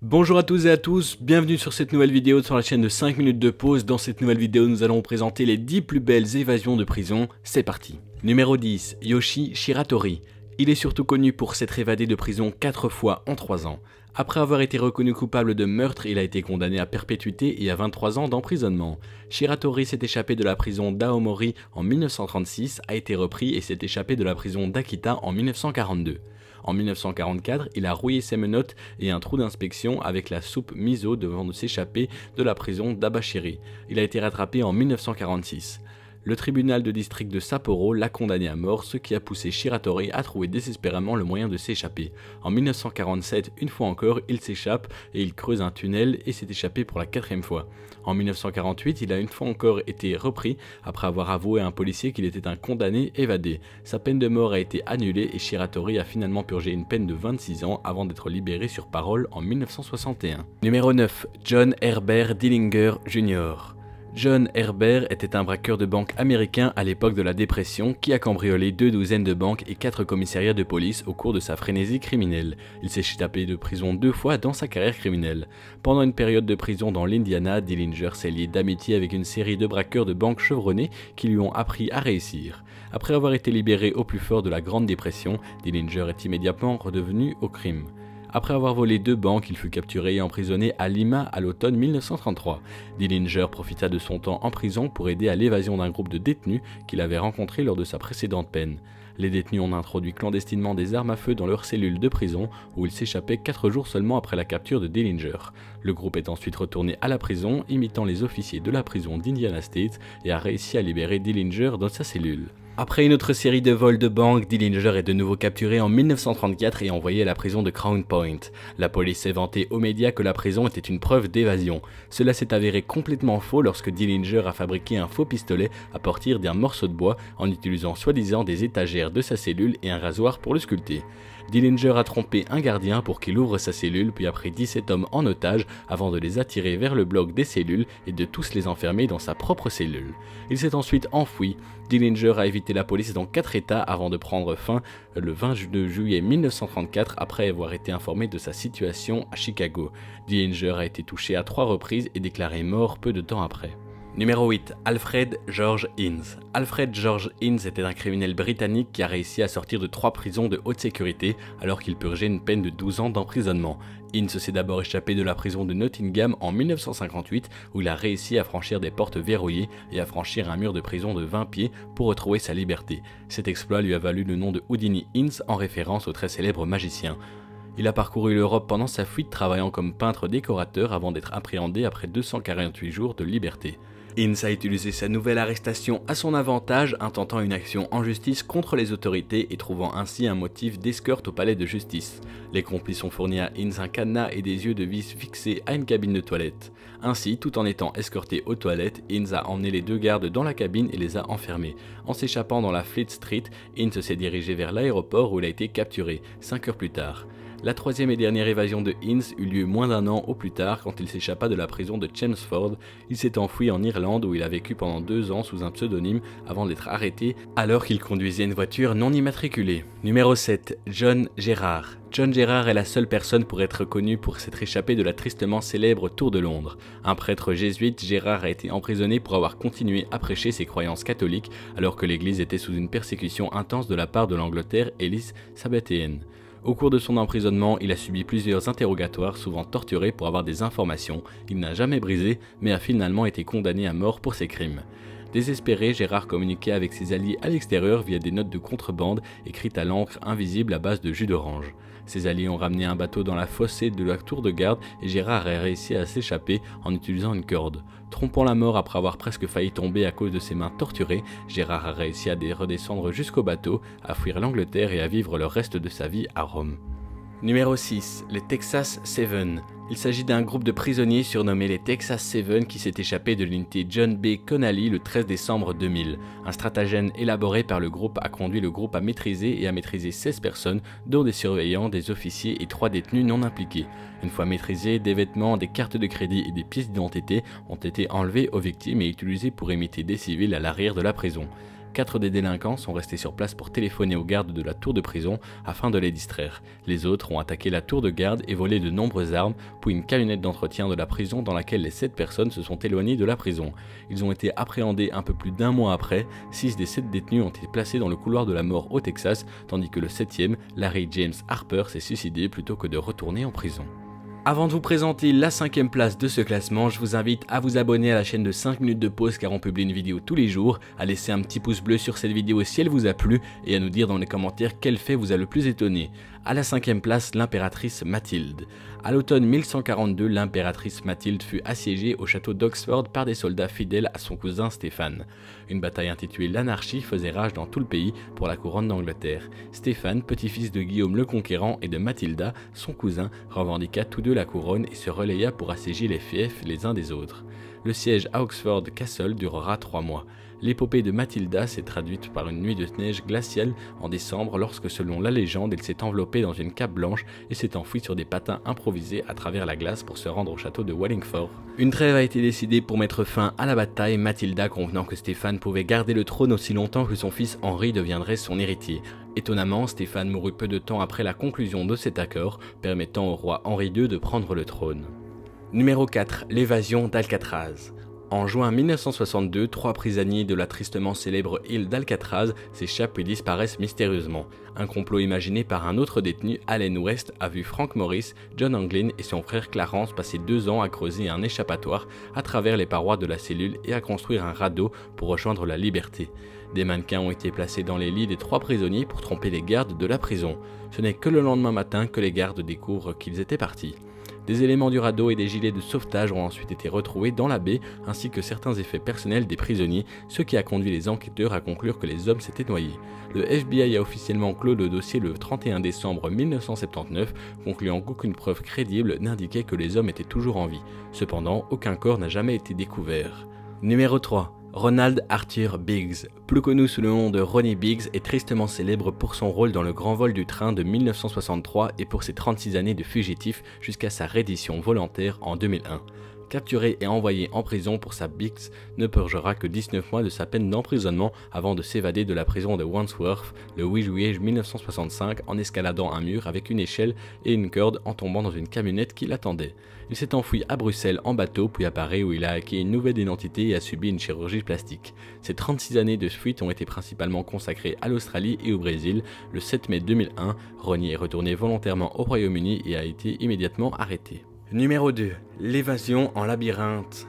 Bonjour à tous et à tous, bienvenue sur cette nouvelle vidéo sur la chaîne de 5 minutes de pause. Dans cette nouvelle vidéo, nous allons vous présenter les 10 plus belles évasions de prison. C'est parti. Numéro 10, Yoshi Shiratori. Il est surtout connu pour s'être évadé de prison 4 fois en 3 ans. Après avoir été reconnu coupable de meurtre, il a été condamné à perpétuité et à 23 ans d'emprisonnement. Shiratori s'est échappé de la prison d'Aomori en 1936, a été repris et s'est échappé de la prison d'Akita en 1942. En 1944, il a rouillé ses menottes et un trou d'inspection avec la soupe miso devant de s'échapper de la prison d'Abashiri. Il a été rattrapé en 1946. Le tribunal de district de Sapporo l'a condamné à mort, ce qui a poussé Shiratori à trouver désespérément le moyen de s'échapper. En 1947, une fois encore, il s'échappe et il creuse un tunnel et s'est échappé pour la 4e fois. En 1948, il a une fois encore été repris après avoir avoué à un policier qu'il était un condamné évadé. Sa peine de mort a été annulée et Shiratori a finalement purgé une peine de 26 ans avant d'être libéré sur parole en 1961. Numéro 9. John Herbert Dillinger Jr. John Herbert était un braqueur de banque américain à l'époque de la dépression qui a cambriolé 2 douzaines de banques et 4 commissariats de police au cours de sa frénésie criminelle. Il s'est échappé de prison 2 fois dans sa carrière criminelle. Pendant une période de prison dans l'Indiana, Dillinger s'est lié d'amitié avec une série de braqueurs de banques chevronnés qui lui ont appris à réussir. Après avoir été libéré au plus fort de la Grande Dépression, Dillinger est immédiatement redevenu au crime. Après avoir volé 2 banques, il fut capturé et emprisonné à Lima à l'automne 1933. Dillinger profita de son temps en prison pour aider à l'évasion d'un groupe de détenus qu'il avait rencontré lors de sa précédente peine. Les détenus ont introduit clandestinement des armes à feu dans leur cellule de prison où ils s'échappaient 4 jours seulement après la capture de Dillinger. Le groupe est ensuite retourné à la prison, imitant les officiers de la prison d'Indiana State et a réussi à libérer Dillinger dans sa cellule. Après une autre série de vols de banque, Dillinger est de nouveau capturé en 1934 et envoyé à la prison de Crown Point. La police s'est vantée aux médias que la prison était une preuve d'évasion. Cela s'est avéré complètement faux lorsque Dillinger a fabriqué un faux pistolet à partir d'un morceau de bois en utilisant soi-disant des étagères de sa cellule et un rasoir pour le sculpter. Dillinger a trompé un gardien pour qu'il ouvre sa cellule puis a pris 17 hommes en otage avant de les attirer vers le bloc des cellules et de tous les enfermer dans sa propre cellule. Il s'est ensuite enfoui. Dillinger a évité la police dans 4 états avant de prendre fin le 22 juillet 1934 après avoir été informé de sa situation à Chicago. Dillinger a été touché à 3 reprises et déclaré mort peu de temps après. Numéro 8. Alfred George Innes. Alfred George Innes était un criminel britannique qui a réussi à sortir de 3 prisons de haute sécurité alors qu'il purgeait une peine de 12 ans d'emprisonnement. Innes s'est d'abord échappé de la prison de Nottingham en 1958 où il a réussi à franchir des portes verrouillées et à franchir un mur de prison de 20 pieds pour retrouver sa liberté. Cet exploit lui a valu le nom de Houdini Innes en référence au très célèbre magicien. Il a parcouru l'Europe pendant sa fuite travaillant comme peintre décorateur avant d'être appréhendé après 248 jours de liberté. Innes a utilisé sa nouvelle arrestation à son avantage, intentant une action en justice contre les autorités et trouvant ainsi un motif d'escorte au palais de justice. Les complices ont fourni à Innes un cadenas et des yeux de vis fixés à une cabine de toilette. Ainsi, tout en étant escorté aux toilettes, Innes a emmené les 2 gardes dans la cabine et les a enfermés. En s'échappant dans la Fleet Street, Innes s'est dirigé vers l'aéroport où il a été capturé, 5 heures plus tard. La 3e et dernière évasion de Innes eut lieu moins d'1 an au plus tard quand il s'échappa de la prison de Chelmsford. Il s'est enfui en Irlande où il a vécu pendant 2 ans sous un pseudonyme avant d'être arrêté alors qu'il conduisait une voiture non immatriculée. Numéro 7. John Gerard. John Gerard est la seule personne pour être connue pour s'être échappé de la tristement célèbre Tour de Londres. Un prêtre jésuite, Gerard a été emprisonné pour avoir continué à prêcher ses croyances catholiques alors que l'église était sous une persécution intense de la part de l'Angleterre élisabéthaine. Au cours de son emprisonnement, il a subi plusieurs interrogatoires, souvent torturé pour avoir des informations. Il n'a jamais brisé, mais a finalement été condamné à mort pour ses crimes. Désespéré, Gérard communiquait avec ses alliés à l'extérieur via des notes de contrebande écrites à l'encre invisible à base de jus d'orange. Ses alliés ont ramené un bateau dans la fossée de la tour de garde et Gérard a réussi à s'échapper en utilisant une corde. Trompant la mort après avoir presque failli tomber à cause de ses mains torturées, Gérard a réussi à redescendre jusqu'au bateau, à fuir l'Angleterre et à vivre le reste de sa vie à Rome. Numéro 6. Les Texas 7. Il s'agit d'un groupe de prisonniers surnommés les Texas 7 qui s'est échappé de l'unité John B. Connally le 13 décembre 2000. Un stratagème élaboré par le groupe a conduit le groupe à maîtriser 16 personnes, dont des surveillants, des officiers et 3 détenus non impliqués. Une fois maîtrisés, des vêtements, des cartes de crédit et des pièces d'identité ont été enlevés aux victimes et utilisés pour imiter des civils à l'arrière de la prison. 4 des délinquants sont restés sur place pour téléphoner aux gardes de la tour de prison afin de les distraire. Les autres ont attaqué la tour de garde et volé de nombreuses armes, puis une camionnette d'entretien de la prison dans laquelle les 7 personnes se sont éloignées de la prison. Ils ont été appréhendés un peu plus d'un mois après. 6 des 7 détenus ont été placés dans le couloir de la mort au Texas, tandis que le 7e, Larry James Harper, s'est suicidé plutôt que de retourner en prison. Avant de vous présenter la 5e place de ce classement, je vous invite à vous abonner à la chaîne de 5 minutes de pause car on publie une vidéo tous les jours, à laisser un petit pouce bleu sur cette vidéo si elle vous a plu et à nous dire dans les commentaires quel fait vous a le plus étonné. À la 5e place, l'impératrice Mathilde. À l'automne 1142, l'impératrice Mathilde fut assiégée au château d'Oxford par des soldats fidèles à son cousin Stéphane. Une bataille intitulée l'Anarchie faisait rage dans tout le pays pour la couronne d'Angleterre. Stéphane, petit-fils de Guillaume le Conquérant et de Mathilda, son cousin, revendiqua tous deux la couronne et se relaya pour assiéger les fiefs les uns des autres. Le siège à Oxford Castle durera 3 mois. L'épopée de Mathilda s'est traduite par une nuit de neige glaciale en décembre lorsque, selon la légende, elle s'est enveloppée dans une cape blanche et s'est enfuie sur des patins improvisés à travers la glace pour se rendre au château de Wallingford. Une trêve a été décidée pour mettre fin à la bataille, Mathilda convenant que Stéphane pouvait garder le trône aussi longtemps que son fils Henri deviendrait son héritier. Étonnamment, Stéphane mourut peu de temps après la conclusion de cet accord, permettant au roi Henri II de prendre le trône. Numéro 4. L'évasion d'Alcatraz. En juin 1962, 3 prisonniers de la tristement célèbre île d'Alcatraz s'échappent et disparaissent mystérieusement. Un complot imaginé par un autre détenu, Allen West, a vu Frank Morris, John Anglin et son frère Clarence passer 2 ans à creuser un échappatoire à travers les parois de la cellule et à construire un radeau pour rejoindre la liberté. Des mannequins ont été placés dans les lits des 3 prisonniers pour tromper les gardes de la prison. Ce n'est que le lendemain matin que les gardes découvrent qu'ils étaient partis. Des éléments du radeau et des gilets de sauvetage ont ensuite été retrouvés dans la baie, ainsi que certains effets personnels des prisonniers, ce qui a conduit les enquêteurs à conclure que les hommes s'étaient noyés. Le FBI a officiellement clos le dossier le 31 décembre 1979, concluant qu'aucune preuve crédible n'indiquait que les hommes étaient toujours en vie. Cependant, aucun corps n'a jamais été découvert. Numéro 3. Ronald Arthur Biggs, plus connu sous le nom de Ronnie Biggs, est tristement célèbre pour son rôle dans le grand vol du train de 1963 et pour ses 36 années de fugitif jusqu'à sa reddition volontaire en 2001. Capturé et envoyé en prison pour sa Biggs ne purgera que 19 mois de sa peine d'emprisonnement avant de s'évader de la prison de Wandsworth le 8 juillet 1965 en escaladant un mur avec une échelle et une corde en tombant dans une camionnette qui l'attendait. Il s'est enfui à Bruxelles en bateau puis à Paris où il a acquis une nouvelle identité et a subi une chirurgie plastique. Ses 36 années de fuite ont été principalement consacrées à l'Australie et au Brésil. Le 7 mai 2001, Ronnie est retourné volontairement au Royaume-Uni et a été immédiatement arrêté. Numéro 2. L'évasion en labyrinthe.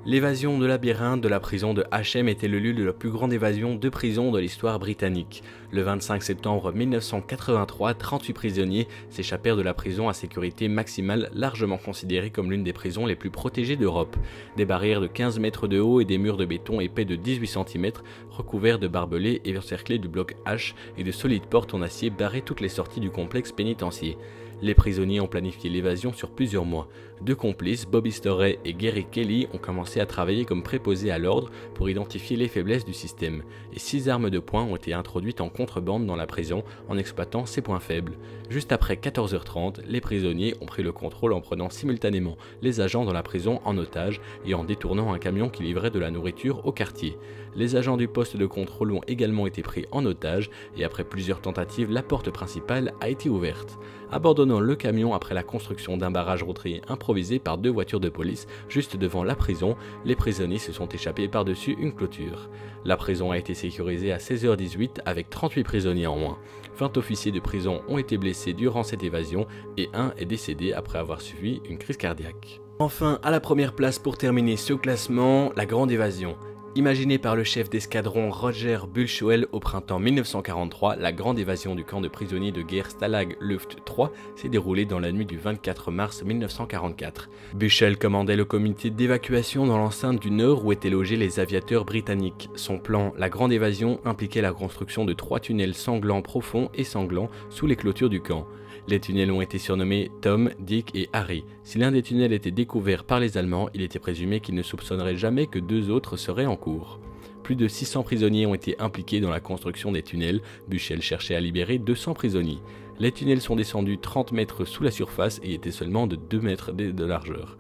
L'évasion de labyrinthe de la prison de H.M. était le lieu de la plus grande évasion de prison de l'histoire britannique. Le 25 septembre 1983, 38 prisonniers s'échappèrent de la prison à sécurité maximale, largement considérée comme l'une des prisons les plus protégées d'Europe. Des barrières de 15 mètres de haut et des murs de béton épais de 18 cm, recouverts de barbelés et encerclés du bloc H et de solides portes en acier barraient toutes les sorties du complexe pénitentiaire. Les prisonniers ont planifié l'évasion sur plusieurs mois. 2 complices, Bobby Storey et Gary Kelly, ont commencé à travailler comme préposés à l'ordre pour identifier les faiblesses du système, et 6 armes de poing ont été introduites en contrebande dans la prison en exploitant ces points faibles. Juste après 14h30, les prisonniers ont pris le contrôle en prenant simultanément les agents dans la prison en otage et en détournant un camion qui livrait de la nourriture au quartier. Les agents du poste de contrôle ont également été pris en otage et après plusieurs tentatives, la porte principale a été ouverte. Abandonnant le camion après la construction d'un barrage routier improvisé par 2 voitures de police juste devant la prison, les prisonniers se sont échappés par-dessus une clôture. La prison a été sécurisée à 16h18 avec 38 prisonniers en moins. 20 officiers de prison ont été blessés durant cette évasion et un est décédé après avoir subi une crise cardiaque. Enfin, à la première place pour terminer ce classement, la grande évasion. Imaginée par le chef d'escadron Roger Buchel au printemps 1943, la grande évasion du camp de prisonniers de guerre Stalag Luft 3 s'est déroulée dans la nuit du 24 mars 1944. Buchel commandait le comité d'évacuation dans l'enceinte du Nord où étaient logés les aviateurs britanniques. Son plan, la grande évasion, impliquait la construction de 3 tunnels sanglants profonds et sanglants sous les clôtures du camp. Les tunnels ont été surnommés Tom, Dick et Harry. Si l'un des tunnels était découvert par les Allemands, il était présumé qu'ils ne soupçonneraient jamais que 2 autres seraient en cours. Plus de 600 prisonniers ont été impliqués dans la construction des tunnels. Buchel cherchait à libérer 200 prisonniers. Les tunnels sont descendus 30 mètres sous la surface et étaient seulement de 2 mètres de largeur.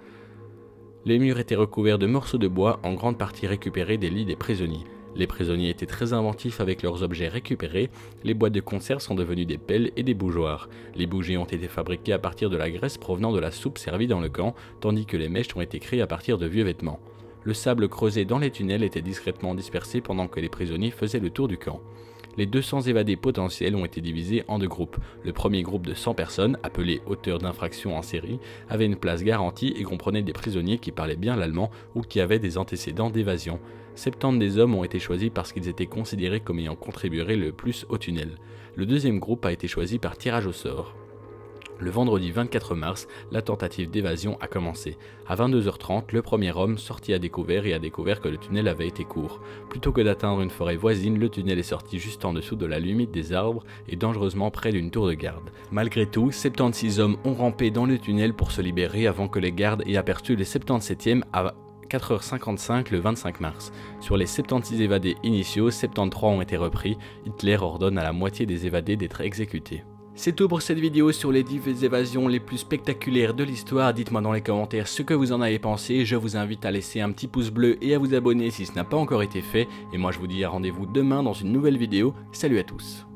Les murs étaient recouverts de morceaux de bois, en grande partie récupérés des lits des prisonniers. Les prisonniers étaient très inventifs avec leurs objets récupérés, les boîtes de conserve sont devenues des pelles et des bougeoirs. Les bougies ont été fabriquées à partir de la graisse provenant de la soupe servie dans le camp, tandis que les mèches ont été créées à partir de vieux vêtements. Le sable creusé dans les tunnels était discrètement dispersé pendant que les prisonniers faisaient le tour du camp. Les 200 évadés potentiels ont été divisés en deux groupes. Le premier groupe de 100 personnes, appelé auteurs d'infractions en série, avait une place garantie et comprenait des prisonniers qui parlaient bien l'allemand ou qui avaient des antécédents d'évasion. 70 des hommes ont été choisis parce qu'ils étaient considérés comme ayant contribué le plus au tunnel. Le deuxième groupe a été choisi par tirage au sort. Le vendredi 24 mars, la tentative d'évasion a commencé. À 22h30, le premier homme sortit à découvert et a découvert que le tunnel avait été court. Plutôt que d'atteindre une forêt voisine, le tunnel est sorti juste en dessous de la limite des arbres et dangereusement près d'une tour de garde. Malgré tout, 76 hommes ont rampé dans le tunnel pour se libérer avant que les gardes aient aperçu les 77e à 4h55 le 25 mars. Sur les 76 évadés initiaux, 73 ont été repris. Hitler ordonne à la moitié des évadés d'être exécutés. C'est tout pour cette vidéo sur les 10 évasions les plus spectaculaires de l'histoire. Dites-moi dans les commentaires ce que vous en avez pensé. Je vous invite à laisser un petit pouce bleu et à vous abonner si ce n'a pas encore été fait. Et moi je vous dis à rendez-vous demain dans une nouvelle vidéo. Salut à tous.